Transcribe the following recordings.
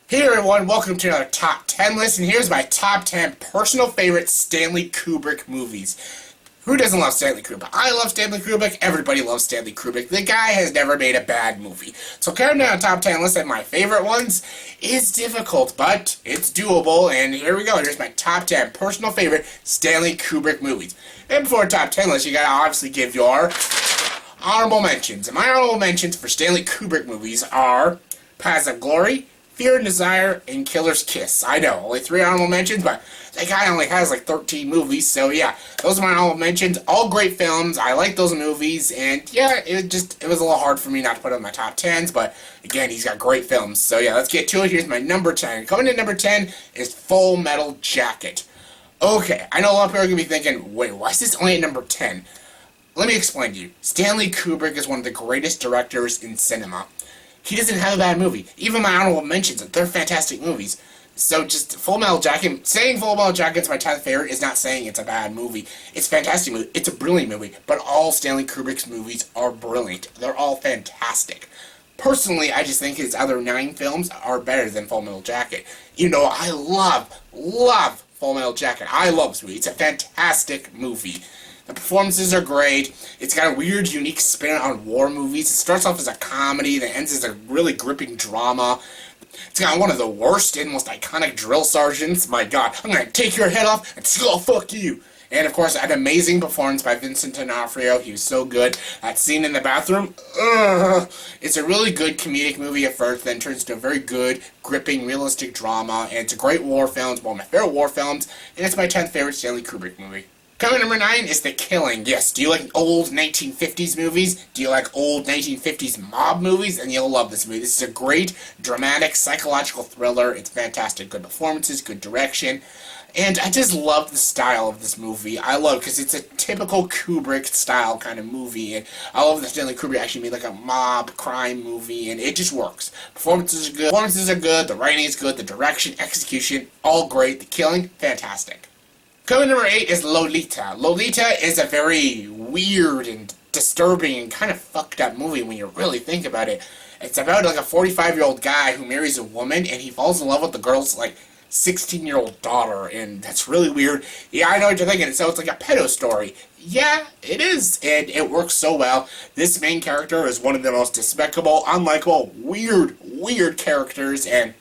Hey everyone, welcome to another Top 10 list, and here's my Top 10 personal favorite Stanley Kubrick movies. Who doesn't love Stanley Kubrick? I love Stanley Kubrick, everybody loves Stanley Kubrick. The guy has never made a bad movie. So counting down a Top 10 list of my favorite ones is difficult, but it's doable, and here we go. Here's my Top 10 personal favorite Stanley Kubrick movies. And before a Top 10 list, you gotta obviously give your honorable mentions. And my honorable mentions for Stanley Kubrick movies are Paths of Glory, Fear and Desire, and Killer's Kiss. I know, only 3 honorable mentions, but that guy only has like 13 movies, so yeah, those are my honorable mentions. All great films. I like those movies, and yeah, it was a little hard for me not to put it in my top 10s, but again, he's got great films. So yeah, let's get to it. Here's my number 10. Coming in number 10 is Full Metal Jacket. Okay, I know a lot of people are going to be thinking, wait, why is this only at number 10? Let me explain to you. Stanley Kubrick is one of the greatest directors in cinema. He doesn't have a bad movie. Even my honorable mentions, they're fantastic movies. So just Full Metal Jacket, saying Full Metal Jacket's my 10th favorite is not saying it's a bad movie. It's a fantastic movie. It's a brilliant movie. But all Stanley Kubrick's movies are brilliant. They're all fantastic. Personally, I just think his other 9 films are better than Full Metal Jacket. You know, I love Full Metal Jacket. I love this movie. It's a fantastic movie. The performances are great. It's got a weird, unique spin on war movies. It starts off as a comedy, then ends as a really gripping drama. It's got one of the worst and most iconic drill sergeants. My God, I'm gonna take your head off and skull fuck you. And of course, an amazing performance by Vincent D'Onofrio. He was so good. That scene in the bathroom, it's a really good comedic movie at first, then turns into a very good, gripping, realistic drama. And it's a great war film. It's one of my favorite war films, and it's my 10th favorite Stanley Kubrick movie. Coming number 9 is The Killing. Yes, do you like old 1950s movies? Do you like old 1950s mob movies? And you'll love this movie. This is a great, dramatic, psychological thriller. It's fantastic. Good performances, good direction. And I just love the style of this movie. I love it because it's a typical Kubrick style kind of movie. And I love that Stanley Kubrick actually made like a mob crime movie, and it just works. Performances are good, the writing is good, the direction, execution, all great. The Killing, fantastic. Coming number 8 is Lolita. Lolita is a very weird and disturbing and kind of fucked up movie when you really think about it. It's about like a 45-year-old guy who marries a woman, and he falls in love with the girl's like 16-year-old daughter, and that's really weird. Yeah, I know what you're thinking. So it's like a pedo story. Yeah, it is, and it works so well. This main character is one of the most despicable, unlikable, weird characters, and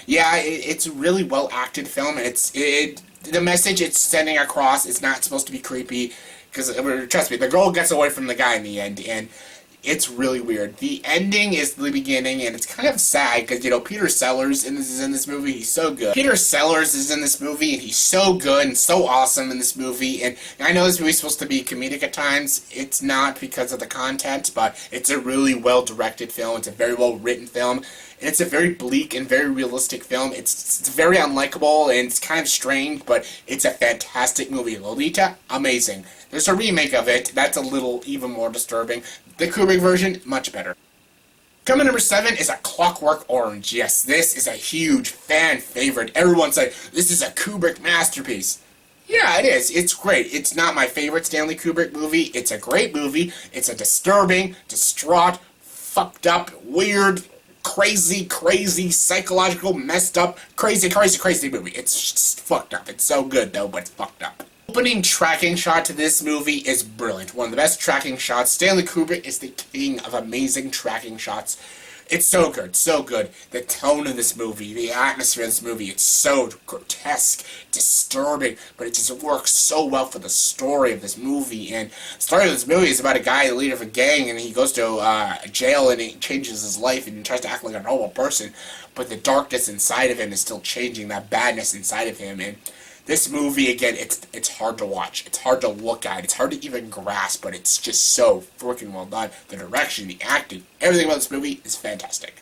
yeah, it's a really well acted film, and the message it's sending across is not supposed to be creepy, because, trust me, the girl gets away from the guy in the end, and it's really weird. The ending is the beginning, and it's kind of sad, because, you know, Peter Sellers is in this movie, he's so good. Peter Sellers is in this movie, and he's so good and so awesome in this movie, and I know this movie's supposed to be comedic at times. It's not because of the content, but it's a really well-directed film. It's a very well-written film. And it's a very bleak and very realistic film. It's very unlikable, and it's kind of strange, but it's a fantastic movie. Lolita, amazing. There's a remake of it. That's a little even more disturbing. The Kubrick version, much better. Coming number 7 is A Clockwork Orange. Yes, this is a huge fan favorite. Everyone's like, this is a Kubrick masterpiece. Yeah, it is. It's great. It's not my favorite Stanley Kubrick movie. It's a great movie. It's a disturbing, distraught, fucked up, weird, crazy, psychological, messed up, crazy movie. It's just fucked up. It's so good, though, but it's fucked up. Opening tracking shot to this movie is brilliant. One of the best tracking shots. Stanley Kubrick is the king of amazing tracking shots. It's so good, so good. The tone of this movie, the atmosphere of this movie, it's so grotesque, disturbing, but it just works so well for the story of this movie. And the story of this movie is about a guy, the leader of a gang, and he goes to jail, and he changes his life, and he tries to act like a normal person, but the darkness inside of him is still changing, that badness inside of him. And this movie, again, it's hard to watch. It's hard to look at. It's hard to even grasp, but it's just so freaking well done. The direction, the acting, everything about this movie is fantastic.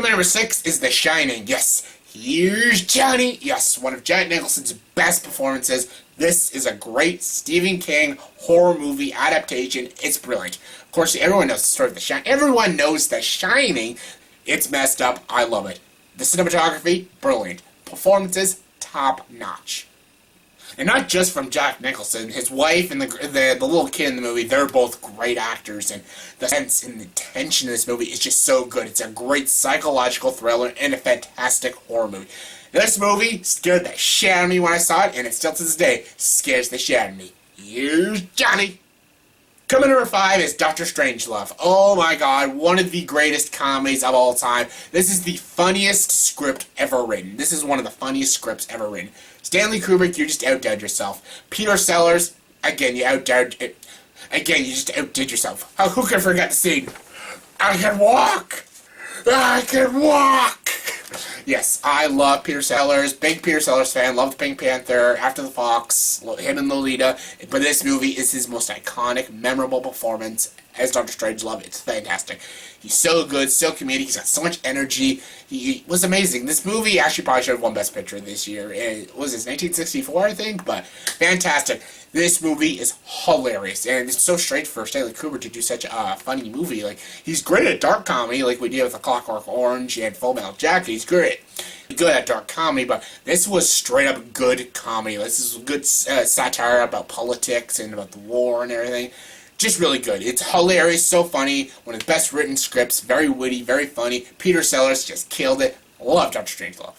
Number 6 is The Shining. Yes, here's Johnny. Yes, one of Jack Nicholson's best performances. This is a great Stephen King horror movie adaptation. It's brilliant. Of course, everyone knows the story of The Shining. Everyone knows The Shining. It's messed up. I love it. The cinematography, brilliant. Performances, top notch. And not just from Jack Nicholson. His wife and the little kid in the movie, they're both great actors. And the sense and the tension of this movie is just so good. It's a great psychological thriller and a fantastic horror movie. This movie scared the shit out of me when I saw it, and it still to this day scares the shit out of me. Here's Johnny. Coming number 5 is Dr. Strangelove. Oh my god, one of the greatest comedies of all time. This is the funniest script ever written. This is one of the funniest scripts ever written. Stanley Kubrick, you just outdid yourself. Peter Sellers, again, you just outdid yourself. Who can forget the scene? I can walk! I can walk! Yes, I love Peter Sellers. Big Peter Sellers fan. Loved Pink Panther, After the Fox, him and Lolita. But this movie is his most iconic, memorable performance as Dr. Strangelove. It's fantastic. He's so good, so comedic. He's got so much energy. He was amazing. This movie actually probably should have won Best Picture this year. It was 1964, I think, but fantastic. This movie is hilarious, and it's so strange for Stanley Kubrick to do such a funny movie. Like, he's great at dark comedy, like we did with The Clockwork Orange and Full Metal Jacket. He's good at dark comedy, but this was straight up good comedy. This is good satire about politics and about the war and everything. Just really good. It's hilarious, so funny. One of the best written scripts. Very witty, very funny. Peter Sellers just killed it. Love Dr. Strangelove.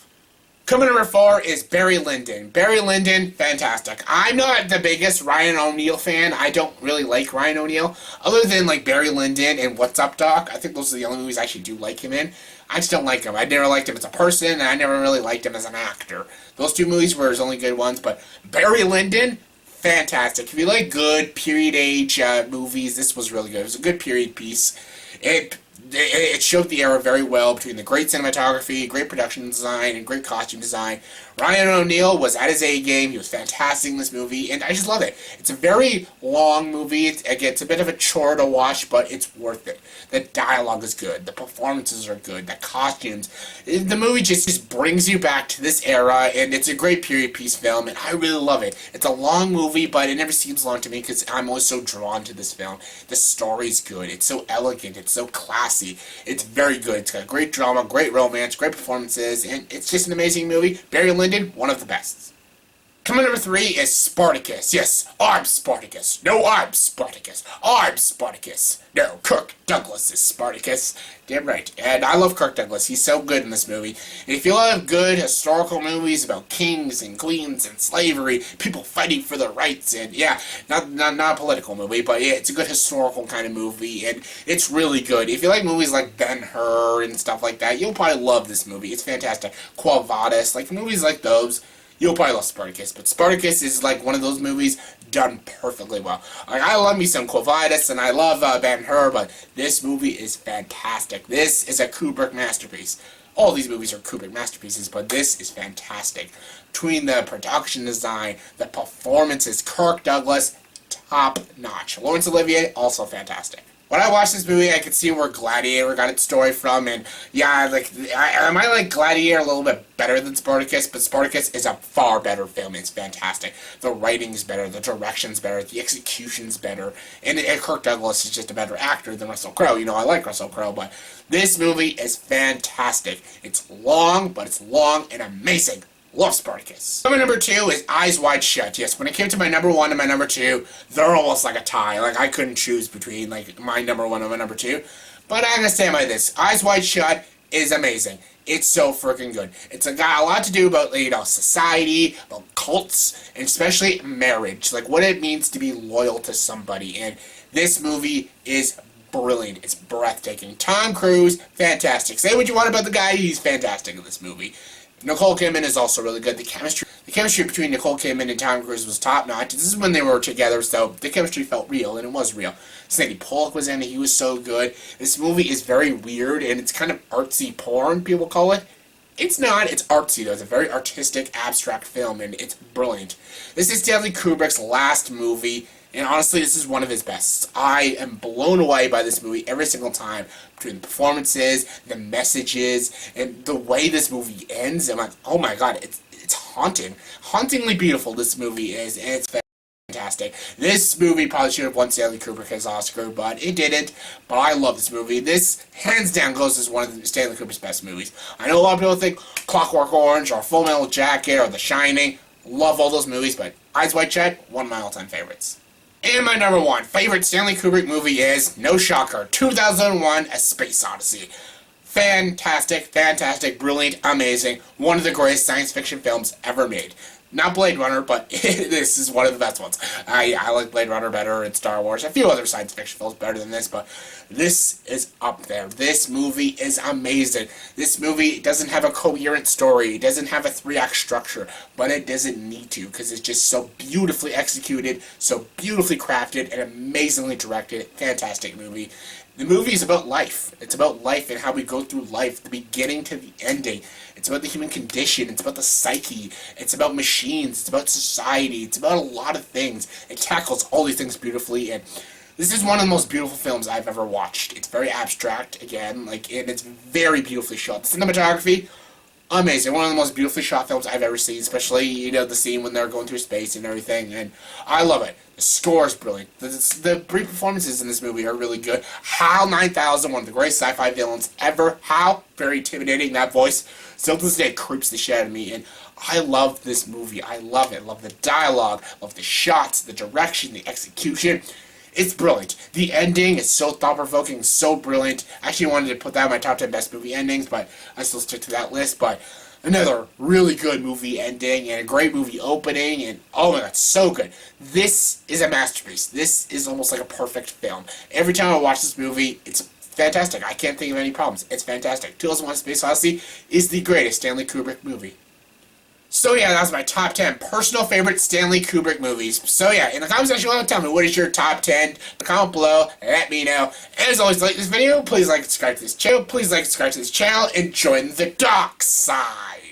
Coming number 4 is Barry Lyndon. Barry Lyndon, fantastic. I'm not the biggest Ryan O'Neal fan. I don't really like Ryan O'Neal. Other than like Barry Lyndon and What's Up, Doc, I think those are the only movies I actually do like him in. I just don't like him. I never liked him as a person, and I never really liked him as an actor. Those 2 movies were his only good ones, but Barry Lyndon, fantastic. If you like good period age movies, this was really good. It was a good period piece. It showed the era very well between the great cinematography, great production design, and great costume design. Ryan O'Neal was at his A game. He was fantastic in this movie, and I just love it. It's a very long movie. It's a bit of a chore to watch, but it's worth it. The dialogue is good. The performances are good. The costumes. The movie just brings you back to this era, and it's a great period piece film, and I really love it. It's a long movie, but it never seems long to me because I'm always so drawn to this film. The story's good. It's so elegant. It's so classy. It's very good. It's got great drama, great romance, great performances, and it's just an amazing movie. Barry Lyndon, one of the best. Coming number 3 is Spartacus. Yes, I'm Spartacus. No, I'm Spartacus. I'm Spartacus. No, Kirk Douglas is Spartacus. Damn right. And I love Kirk Douglas. He's so good in this movie. And if you love good historical movies about kings and queens and slavery, people fighting for their rights, and yeah, not a political movie, but yeah, it's a good historical kind of movie, and it's really good. If you like movies like Ben-Hur and stuff like that, you'll probably love this movie. It's fantastic. Quo Vadis, like movies like those, you'll probably love Spartacus, but Spartacus is like one of those movies done perfectly well. Like, I love me some Quo Vadis, and I love Ben-Hur, but this movie is fantastic. This is a Kubrick masterpiece. All these movies are Kubrick masterpieces, but this is fantastic. Between the production design, the performances, Kirk Douglas, top notch. Laurence Olivier, also fantastic. When I watched this movie, I could see where Gladiator got its story from, and yeah, I might like Gladiator a little bit better than Spartacus, but Spartacus is a far better film. It's fantastic. The writing's better, the direction's better, the execution's better, and Kirk Douglas is just a better actor than Russell Crowe. You know, I like Russell Crowe, but this movie is fantastic. It's long, but it's long and amazing. Love Spartacus. Number 2 is Eyes Wide Shut. Yes, when it came to my number 1 and my number 2, they're almost like a tie. Like, I couldn't choose between, like, my number 1 and my number 2. But I'm gonna stand by this. Eyes Wide Shut is amazing. It's so freaking good. It's got a lot to do about, you know, society, about cults, and especially marriage. Like, what it means to be loyal to somebody. And this movie is brilliant. It's breathtaking. Tom Cruise, fantastic. Say what you want about the guy, he's fantastic in this movie. Nicole Kidman is also really good. The chemistry between Nicole Kidman and Tom Cruise was top notch. This is when they were together, so the chemistry felt real, and it was real. Sandy Bullock was in it. He was so good. This movie is very weird, and it's kind of artsy porn, people call it. It's not. It's artsy, though. It's a very artistic, abstract film, and it's brilliant. This is Stanley Kubrick's last movie, and honestly, this is one of his best. I am blown away by this movie every single time. Between the performances, the messages, and the way this movie ends, I'm like, oh my god, it's haunting. Hauntingly beautiful, this movie is, and it's fantastic. This movie probably should have won Stanley Kubrick his Oscar, but it didn't. But I love this movie. This, hands down, goes as one of Stanley Kubrick's best movies. I know a lot of people think Clockwork Orange, or Full Metal Jacket, or The Shining. Love all those movies, but Eyes Wide Shut, one of my all-time favorites. And my number one favorite Stanley Kubrick movie is, no shocker, 2001: A Space Odyssey. Fantastic, fantastic, brilliant, amazing. One of the greatest science fiction films ever made. Not Blade Runner, but this is one of the best ones. I like Blade Runner better and Star Wars. A few other science fiction films better than this, but this is up there. This movie is amazing. This movie doesn't have a coherent story. It doesn't have a 3-act structure, but it doesn't need to because it's just so beautifully executed, so beautifully crafted, and amazingly directed. Fantastic movie. The movie is about life. It's about life and how we go through life, the beginning to the ending. It's about the human condition. It's about the psyche. It's about machines. It's about society. It's about a lot of things. It tackles all these things beautifully, and this is one of the most beautiful films I've ever watched. It's very abstract, again, and it's very beautifully shot. The cinematography, amazing. One of the most beautifully shot films I've ever seen, especially, the scene when they're going through space and everything, and I love it. The score is brilliant. The brief performances in this movie are really good. HAL 9000, one of the greatest sci-fi villains ever. HAL, very intimidating, that voice. Still to this day creeps the shit out of me, and I love this movie. I love it. Love the dialogue, love the shots, the direction, the execution. It's brilliant. The ending is so thought-provoking, so brilliant. I actually wanted to put that in my top 10 best movie endings, but I still stick to that list. But another really good movie ending and a great movie opening, and oh my god, so good. This is a masterpiece. This is almost like a perfect film. Every time I watch this movie, it's fantastic. I can't think of any problems. It's fantastic. 2001: Space Odyssey is the greatest Stanley Kubrick movie. So yeah, that was my top 10 personal favorite Stanley Kubrick movies. So yeah, in the comment section below, tell me what is your top 10. Comment below, let me know. And as always, like this video, please like and subscribe to this channel. Please like and subscribe to this channel and join the dark side.